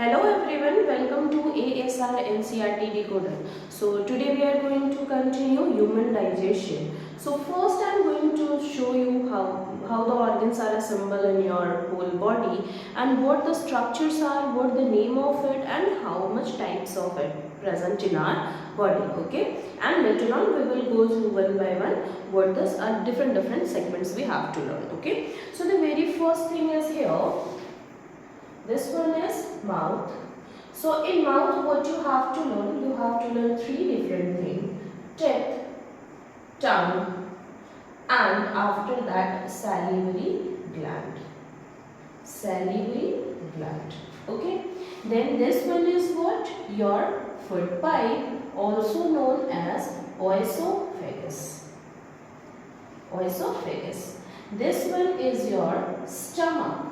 Hello everyone, welcome to ASR NCERT Decoder. So today we are going to continue human digestion. So first I am going to show you how the organs are assembled in your whole body and what the structures are, what the name of it and how much types of it present in our body. Okay, and later on we will go through one by one what the different segments we have to learn. Okay, so the very first thing is here. This one is mouth. So in mouth what you have to learn three different things. Teeth, tongue and after that salivary gland. Salivary gland. Okay. Then this one is what? Your food pipe, also known as oesophagus. Oesophagus. This one is your stomach.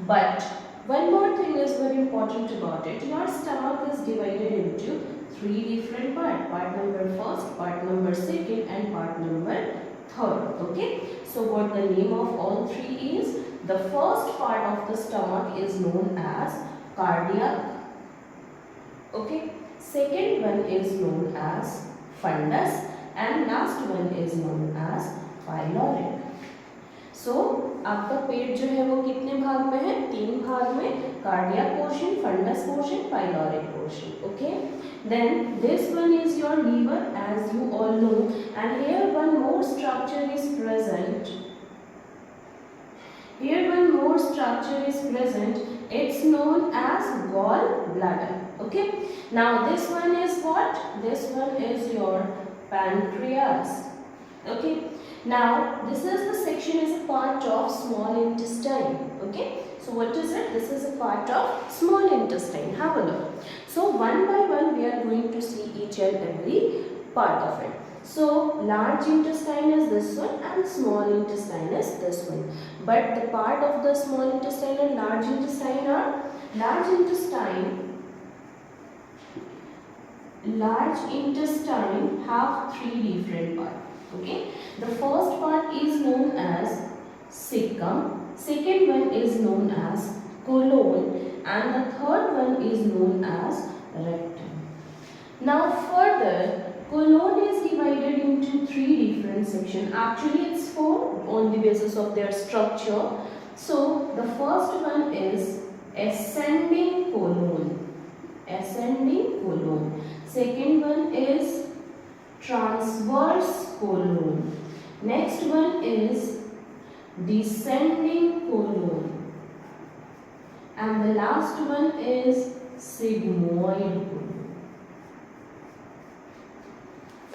But one more thing is very important about it. Your stomach is divided into three different parts. Part number first, part number second and part number third. Okay. So what the name of all three is? The first part of the stomach is known as cardiac. Okay. Second one is known as fundus and last one is known as pyloric. सो आपका पेट जो है वो कितने भाग में है? तीन भाग में, cardiac portion, fundus portion, pyloric portion. Okay, then this one is your liver as you all know and here one more structure is present. Here one more structure is present. It's known as gallbladder. Okay. Now this one is what? This one is your pancreas. Okay. Now this is the section is a part of small intestine. Okay. So what is it? This is a part of small intestine. Have a look. So one by one we are going to see each and every part of it. So large intestine is this one and small intestine is this one. But the part of the small intestine and large intestine are large intestine have three different parts. Okay, the first part is known as cecum, second one is known as colon and the third one is known as rectum. Now further, colon is divided into three different sections. Actually it's four on the basis of their structure. So the first one is ascending colon, second one is transverse colon, next one is descending colon and the last one is sigmoid colon.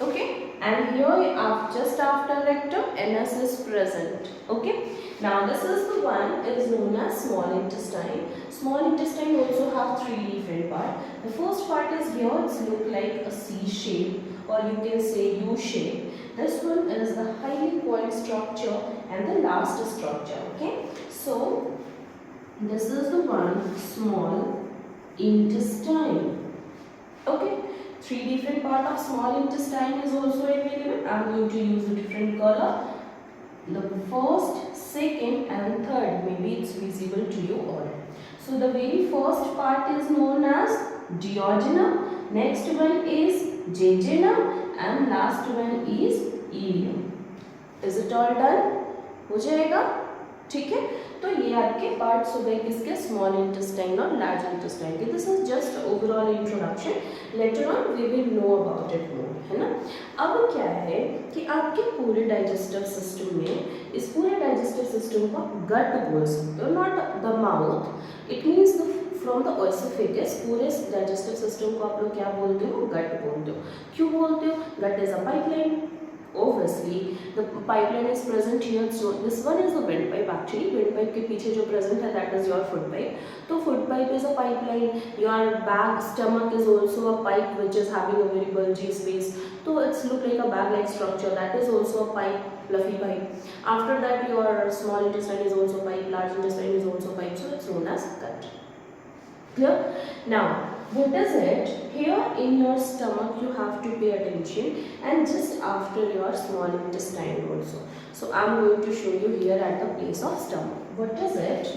Okay, and here just after rectum anus is present. Okay, now this is the one is known as small intestine. Small intestine also have three different parts. The first part is here, it's look like a C shape or you can say U shape. This one is the highly coiled structure and the last structure. Okay, so this is the one small intestine. Okay, three different part of small intestine is also available. I am going to use a different color. The first, second and third, maybe it's visible to you all. So the very first part is known as duodenum, next one is jejunum and last one is ileum. Is it all done? हो जाएगा? ठीक है, तो ये आपके parts हो गए किसके? स्मॉल इंटेस्टाइन और लार्ज इंटेस्टाइन के. This is just overall introduction. Later on we will know about it more, है ना. अब क्या है कि आपके पूरे डाइजेस्टिव सिस्टम में, इस पूरे डाइजेस्टिव सिस्टम को गट बोल सकते हो, not the mouth. It means from the ओएसोफेगस पूरे डाइजेस्टिव सिस्टम को आप लोग क्या बोलते हो? गट बोलते हो. क्यों बोलते हो? Gut is a pipeline. Obviously the pipeline is present here. So this one is the windpipe. Actually windpipe के पीछे जो present है that is your food pipe. तो food pipe is a pipeline. Your bag stomach is also a pipe which is having a very bulgy space. So it's look like a bag like structure. That is also a pipe, fluffy pipe. After that your small intestine is also pipe, large intestine is also pipe. So it's known as gut. Clear? Now what is it? Here in your stomach you have to pay attention and just after your small intestine also. So I am going to show you here at the place of stomach. What is it?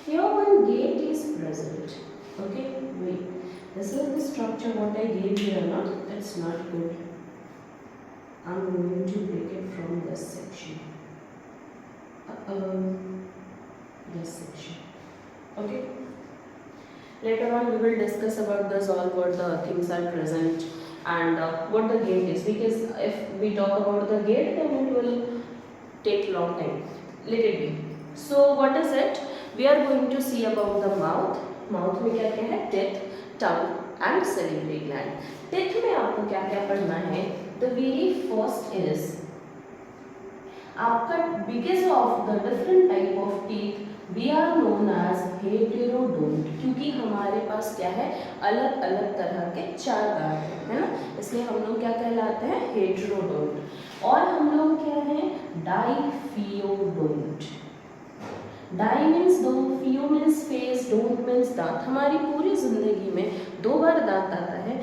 Here one gate is present. Okay, wait. This is the structure what I gave here, no? That's not good. I'm going to break it from this section. This section. Okay. Later on, we will discuss about this all what the things are present and what the gate is. Because if we talk about the gate, then it will take long time. Let it be. So what is it? We are going to see about the mouth. Mouth में क्या क्या है? Teeth, tongue and salivary gland. Teeth में आपको क्या क्या पढ़ना है? The very first is आपका biggest of the different type of teeth we are known as heterodont, क्योंकि हमारे पास क्या है अलग अलग तरह के चार दांत है ना, इसलिए हम लोग क्या कहलाते हैं हेटेरोडोंट। और हम लोग क्या है डाइफियोडोंट। डाई मीन्स दो, फियो मीन्स फेस, डोंट मीन्स दांत। हमारी पूरी जिंदगी में दो बार दांत आता है,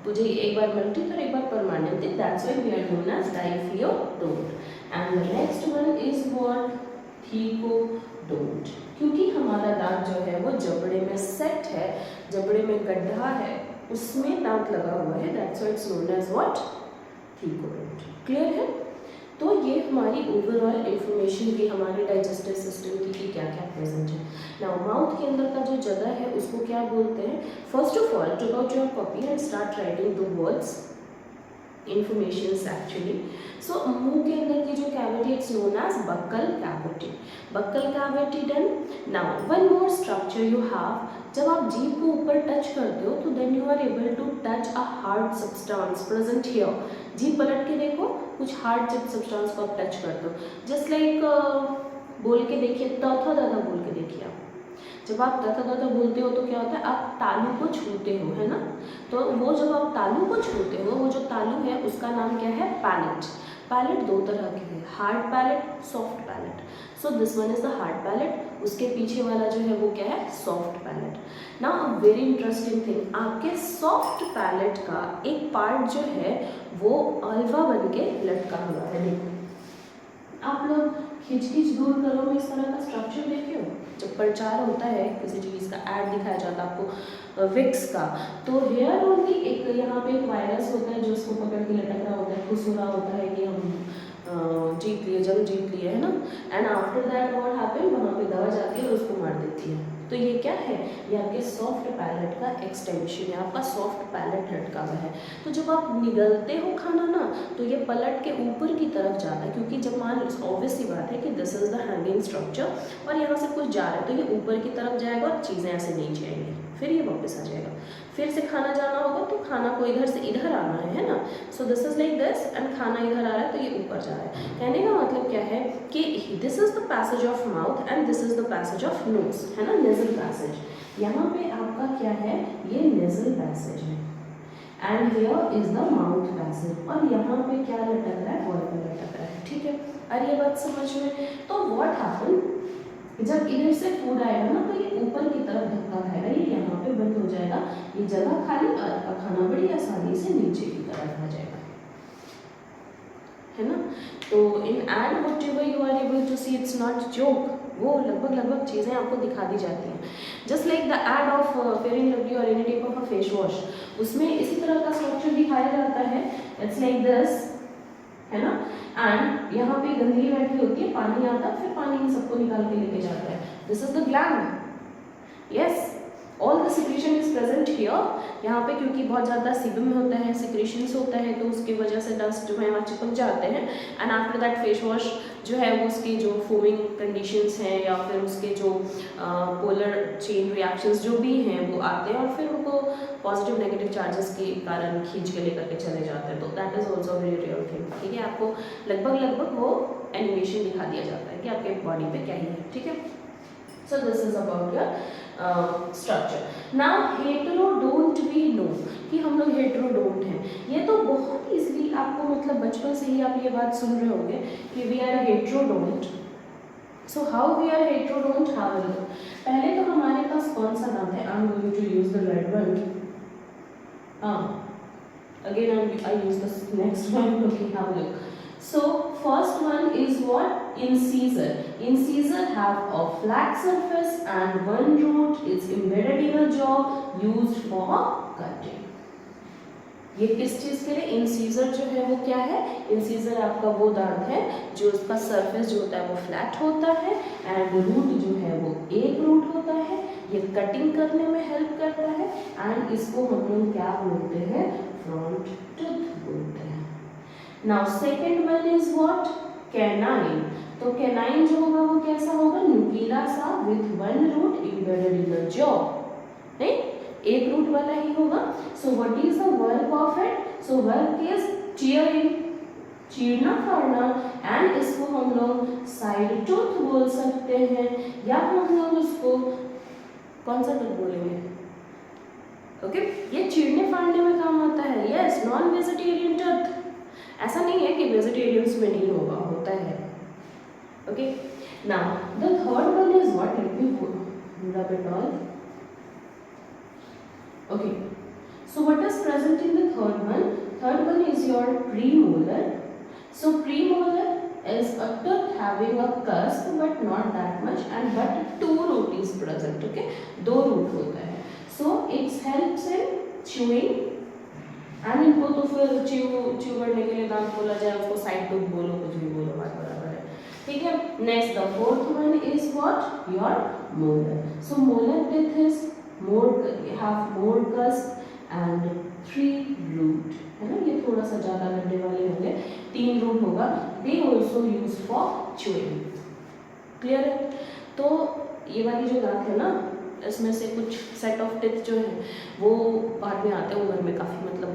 मुझे एक बार मल्टी और एक बार permanent, that's why we are known as diphyodont. And the next one is what thecodont, क्योंकि हमारा दांत जो है वो जबड़े में सेट है, जबड़े में गड्ढा है, उसमें दांत लगा हुआ है, that's why it's known as what thecodont. Clear है? तो ये हमारी ओवरऑल इंफॉर्मेशन की हमारे डाइजेस्टिव सिस्टम की क्या क्या प्रेजेंट है। नाउ माउथ के अंदर का जो जगह है उसको क्या बोलते हैं? First of all take out your copy and start writing the words informations actually. So मुंह के अंदर की जो cavity it's known as buccal cavity. Buccal cavity done. Now one more structure you have, जब आप जीभ को ऊपर टच करते हो तो then you are able to touch a hard substance present here. जीभ पलट के देखो, कुछ हार्ड जब सब्सटेंस को आप टच करते हो, जस्ट लाइक बोल के देखिए, तथा दादा बोल के देखिए आप। जब आप तथा तथा बोलते हो तो क्या होता है, आप तालू को छूते हो, है ना। तो वो जब आप तालू को छूते हो, वो जो तालू है उसका नाम क्या है? पैलेट। पैलेट दो तरह के हैं, hard palate, soft palate. So this one is the hard palate, उसके पीछे वाला जो है वो क्या है? Soft palate. Now a very interesting thing, आपके सॉफ्ट पैलेट का एक पार्ट जो है वो अल्वा बन के लटका हुआ है। देखो आप लोग खिचखिच दूर करो में इस तरह का स्ट्रक्चर देखे हो, जब प्रचार होता है किसी चीज़ का, ऐड दिखाया जाता है आपको विक्स का, तो हेयर ओनली एक यहाँ पे एक वायरस होता है जो उसको पकड़ के लटक रहा होता है, खुश हो रहा होता है कि हम जीत लिए, जंग जीत लिए, है ना। And after that what happen, वहाँ पे दवा जाती है और उसको मार देती है। तो ये क्या है? ये आपके सॉफ्ट पैलेट का एक्सटेंशन है, आपका सॉफ्ट पैलेट लटका हुआ है। तो जब आप निगलते हो खाना ना, तो ये पलट के ऊपर की तरफ जाता है, क्योंकि जब मान ऑब्वियस सी बात है कि this is the hanging structure और यहाँ से कुछ जा रहा है, तो ये ऊपर की तरफ जाएगा और चीज़ें ऐसे नीचे आएंगी, फिर ये वापस आ जाएगा, फिर से खाना जाना होगा तो खाना को इधर से इधर आना है ना। सो this is like this and खाना इधर आ रहा है तो ये ऊपर जा रहा है। कहने का मतलब क्या है कि this is the passage of mouth and this is the passage of nose, है ना, नेजल पैसेज। यहाँ पे आपका क्या है? ये नेजल पैसेज है and here is the mouth passage, और यहाँ पे क्या लटक रहा है? वॉल पे लटक रहा है। ठीक है, और ये बात समझ में। तो व्हाट हैपन, जब इधर से फूड आएगा ना तो ये ऊपर की तरफ धक्का खाएगा, ये यहाँ पे बंद हो जाएगा, ये जगह खाली और आपका खाना बड़ी आसानी से नीचे की तरफ आ जाएगा, है ना। तो in ad whatever you are able to see, it's not joke, वो लगभग चीज़ें आपको दिखा दी जाती हैं। Just like the ad of Fair and Lovely और any type of a face wash, उसमें इसी तरह का स्ट्रक्चर दिखाया जाता है, इट्स लाइक दिस, है ना। एंड यहाँ पे गंदगी बैठी होती है, पानी आता है, फिर पानी इन सबको निकाल के लेके जाता है। This is the gland. Yes, all the secretion is present here. यहाँ पे क्योंकि बहुत ज़्यादा सीबम होता है, सिक्रीशंस होता है, तो उसकी वजह से डस्ट जो है वहाँ चिपक जाते हैं। And after that face wash जो है वो उसकी जो फोमिंग कंडीशंस हैं या फिर उसके जो पोलर चेन रिएक्शंस जो भी हैं वो आते हैं और फिर उनको पॉजिटिव नेगेटिव चार्जेस के कारण खींच के लेकर के चले जाते हैं। तो that is also very real thing. ठीक है, आपको लगभग वो एनिमेशन दिखा दिया जाता है कि आपके बॉडी पे क्या ही है। ठीक है, so this is about your structure. Now heterodont we know कि हम लोग हेटेरोडोंट हैं, ये तो बहुत इजीली आपको मतलब बचपन से ही आप ये बात सुन रहे होंगे कि we are heterodont. So how we are heterodont, how will लो। पहले तो हमारे पास कौन सा दांत है? I am going to use the red one. Again I use the next one. Okay, have a look. So first one is what? Incisor. Incisor have a flat surface and one root is embedded in a jaw used for cutting. ये किस चीज के लिए? Incisor जो है वो क्या है? इंसीजर आपका वो दांत है जो उसका सरफेस जो होता है वो फ्लैट होता है एंड रूट जो है वो एक रूट होता है। ये कटिंग करने में हेल्प करता है एंड इसको हम लोग क्या बोलते हैं? फ्रंट टूथ बोलते हैं। Now second one is what? Canine. तो कैनाइन जो होगा वो कैसा होगा? नुकीला सा with one root embedded in the jaw, right? एक रूट वाला ही होगा। So what is the work of it? So work is tearing, चीरना फाड़ना, एंड इसको हम लोग साइड टूथ बोल सकते हैं या हम लोग इसको कौन सा टूथ बोलेंगे? ओके, ये चीरने फाड़ने में काम आता है। Yes, non vegetarian tooth. ऐसा नहीं है कि वेजिटेरियंस में नहीं होगा, होता है। Okay, now the third one is what? Let me rub it all. Okay, so what is present in the third one? Third one is your premolar. So premolar is a tooth having a cusp but not that much, and but two root is present. Okay, दो root होता है। So it helps in chewing, and इनको तो फिर chew करने के लिए दांत बोला जाए, उसको side tooth बोलो, कुछ भी बोलो, बात बराबर है। ठीक है। Next, the fourth one is what? Your molar. So molar teeth is have more cusp and 3 root, है ना? ये थोड़ा सा ज़्यादा लंबे वाले होंगे, 3 रूट होगा। They also used for chewing. Clear है? तो ये वाली जो दांत है ना, इसमें से कुछ सेट ऑफ टिथ जो है वो बाद में आते हैं उम्र में, काफ़ी मतलब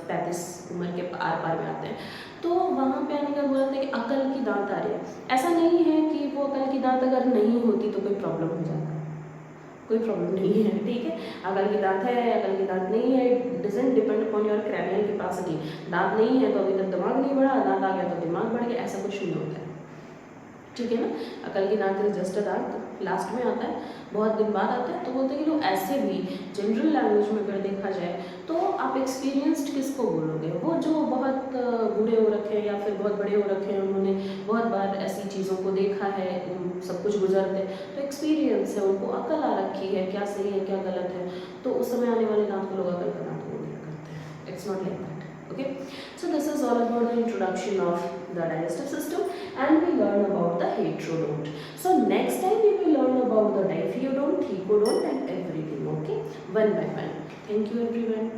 35 उम्र के आर पार में आते हैं। तो वहाँ पे आने का बोला था कि अकल की दांत आ रही है। ऐसा नहीं है कि वो अकल की दांत अगर नहीं होती तो कोई प्रॉब्लम हो जाता, कोई प्रॉब्लम नहीं है। ठीक है, अकल की दांत है, अकल की दांत नहीं है, it doesn't depend upon your cranial capacity. दांत नहीं है तो अभी तक दिमाग नहीं बढ़ा, दांत आ गया तो दिमाग बढ़ गया, ऐसा कुछ नहीं होता है। ठीक है ना? अकल की दांत जस्ट दांत लास्ट में आता है, बहुत दिन बाद आता है। तो बोलते हैं कि लोग ऐसे भी जनरल लैंग्वेज में अगर देखा जाए तो आप एक्सपीरियंस्ड किसको बोलोगे? वो जो बहुत बूढ़े हो रखे हैं या फिर बहुत बड़े हो रखे हैं, उन्होंने बहुत बार ऐसी चीज़ों को देखा है, सब कुछ गुजरते, तो एक्सपीरियंस है, उनको अकल आ रखी है, क्या सही है क्या गलत है। तो उस समय आने वाले दांत को लोग अकल का दांत बोल दिया करते हैं। It's not like that. Okay, so this is all about the introduction of the digestive system, and we learn about the heterodont. So next time we will learn about the diphyodont, thecodont and everything. Okay, one by one. Thank you everyone.